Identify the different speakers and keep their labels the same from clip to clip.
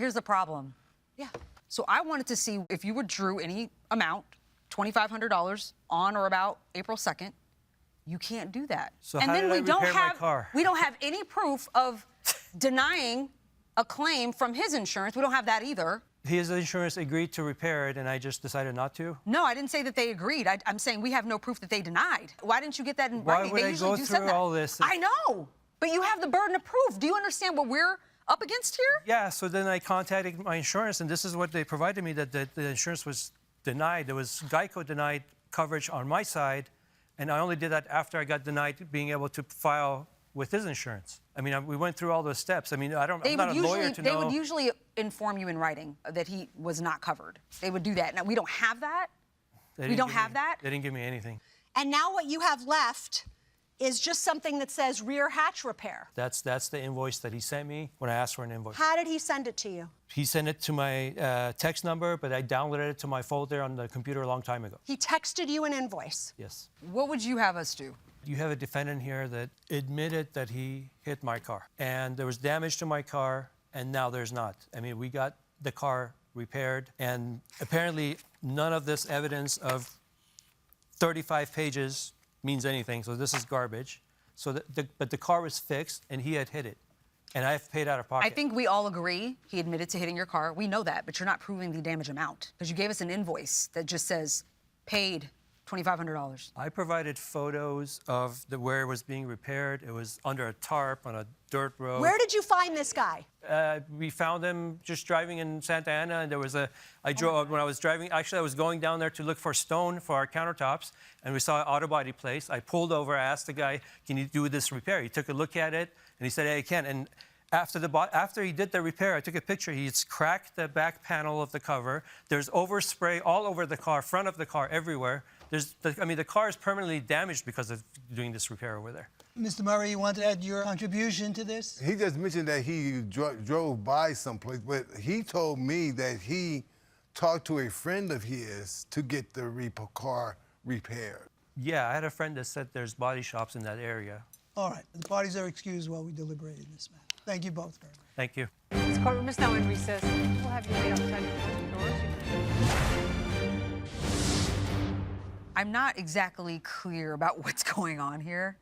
Speaker 1: here's the problem.
Speaker 2: Yeah.
Speaker 1: So I wanted to see if you withdrew any amount, $2,500 on or about April 2nd. You can't do that.
Speaker 3: So how did I repair my car?
Speaker 1: We don't have any proof of denying a claim from his insurance. We don't have that either.
Speaker 3: His insurance agreed to repair it, and I just decided not to?
Speaker 1: No, I didn't say that they agreed. I'm saying we have no proof that they denied. Why didn't you get that in writing?
Speaker 3: Why would
Speaker 1: They
Speaker 3: I
Speaker 1: usually
Speaker 3: go
Speaker 1: do
Speaker 3: through
Speaker 1: send that.
Speaker 3: all this?
Speaker 1: I know, but you have the burden of proof. Do you understand what we're up against here?
Speaker 3: Yeah, so then I contacted my insurance, and this is what they provided me, that the insurance was denied. There was Geico denied coverage on my side, and I only did that after I got denied being able to file with his insurance. I mean, we went through all those steps. I mean, I'm not a lawyer to know.
Speaker 1: They would usually inform you in writing that he was not covered. They would do that. Now, we don't have that. We don't have that.
Speaker 3: They didn't give me anything.
Speaker 2: And now what you have left is just something that says rear hatch repair.
Speaker 3: That's the invoice that he sent me when I asked for an invoice.
Speaker 2: How did he send it to you?
Speaker 3: He sent it to my text number, but I downloaded it to my folder on the computer a long time ago.
Speaker 2: He texted you an invoice.
Speaker 3: Yes.
Speaker 1: What would you have us do?
Speaker 3: You have a defendant here that admitted that he hit my car, and there was damage to my car, and now there's not. I mean, we got the car repaired, and apparently none of this evidence of 35 pages means anything, so this is garbage. So but the car was fixed, and he had hit it, and I've paid out of pocket.
Speaker 1: I think we all agree he admitted to hitting your car. We know that, but you're not proving the damage amount because you gave us an invoice that just says paid $2,500.
Speaker 3: I provided photos of where it was being repaired. It was under a tarp on a dirt road.
Speaker 2: Where did you find this guy?
Speaker 3: We found him just driving in Santa Ana, and there was I drove, when I was driving, actually I was going down there to look for stone for our countertops, and we saw an auto body place. I pulled over, I asked the guy, can you do this repair? He took a look at it, and he said, hey, I can. And after he did the repair, I took a picture. He's cracked the back panel of the cover. There's overspray all over the car, front of the car, everywhere. The car is permanently damaged because of doing this repair over there.
Speaker 4: Mr. Murray, you want to add your contribution to this?
Speaker 5: He just mentioned that he drove by someplace, but he told me that he talked to a friend of his to get the car repaired.
Speaker 3: Yeah, I had a friend that said there's body shops in that area.
Speaker 4: All right. The parties are excused while we deliberate in this matter. Thank you both very much.
Speaker 3: Thank you.
Speaker 6: This courtroom is now in recess. We'll have you wait outside the doors.
Speaker 1: I'm not exactly clear about what's going on here.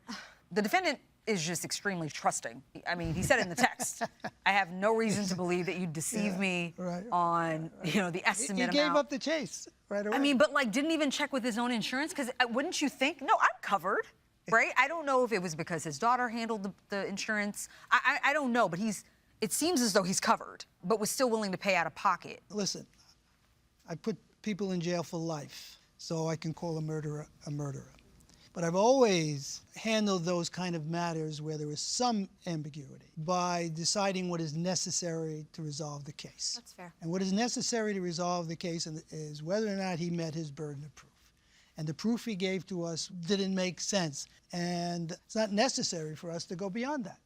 Speaker 1: The defendant is just extremely trusting. I mean, he said it in the text. I have no reason to believe that you'd deceive me on, the estimate amount.
Speaker 4: He gave up the chase right away.
Speaker 1: I mean, but didn't even check with his own insurance? Because wouldn't you think, no, I'm covered, right? I don't know if it was because his daughter handled the insurance. I don't know, but it seems as though he's covered, but was still willing to pay out of pocket.
Speaker 4: Listen, I put people in jail for life, so I can call a murderer a murderer. But I've always handled those kind of matters where there is some ambiguity by deciding what is necessary to resolve the case.
Speaker 2: That's fair.
Speaker 4: And what is necessary to resolve the case is whether or not he met his burden of proof. And the proof he gave to us didn't make sense. And it's not necessary for us to go beyond that.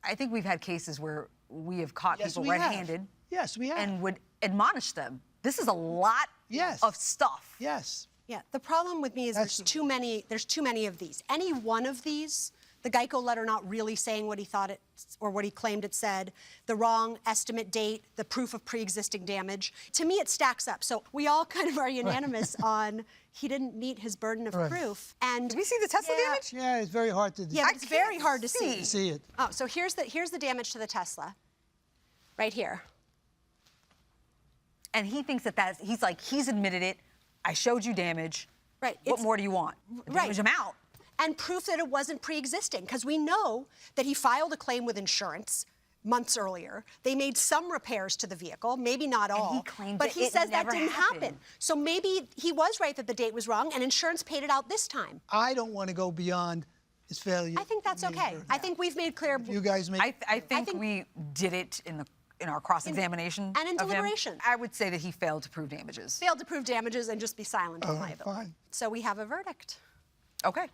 Speaker 1: I think we've had cases where we have caught people red-handed.
Speaker 4: Yes, we have.
Speaker 1: And would admonish them. This is a lot of stuff.
Speaker 4: Yes.
Speaker 2: Yeah, the problem with me is there's too many of these. Any one of these, the Geico letter not really saying what he thought it or what he claimed it said, the wrong estimate date, the proof of pre-existing damage, to me it stacks up. So we all kind of are unanimous on he didn't meet his burden of proof. And
Speaker 1: did we see the Tesla damage?
Speaker 4: Yeah, it's very hard to see.
Speaker 2: Yeah, it's very hard to
Speaker 4: see it.
Speaker 2: Oh, so here's the damage to the Tesla, right here.
Speaker 1: And he thinks he's admitted it. I showed you damage.
Speaker 2: Right.
Speaker 1: What more do you want? Damage amount.
Speaker 2: And proof that it wasn't pre-existing, because we know that he filed a claim with insurance months earlier. They made some repairs to the vehicle, maybe not all.
Speaker 1: And he claimed
Speaker 2: but he says that didn't
Speaker 1: happen.
Speaker 2: happen. So maybe he was right that the date was wrong, and insurance paid it out this time.
Speaker 4: I don't want to go beyond his failure.
Speaker 2: I think that's okay. I think we've made clear.
Speaker 4: You guys made.
Speaker 1: I think we did it in our cross-examination
Speaker 2: and in deliberation.
Speaker 1: I would say that he failed to prove damages.
Speaker 2: Failed to prove damages and just be silent on liability.
Speaker 4: Fine.
Speaker 2: So we have a verdict.
Speaker 1: Okay.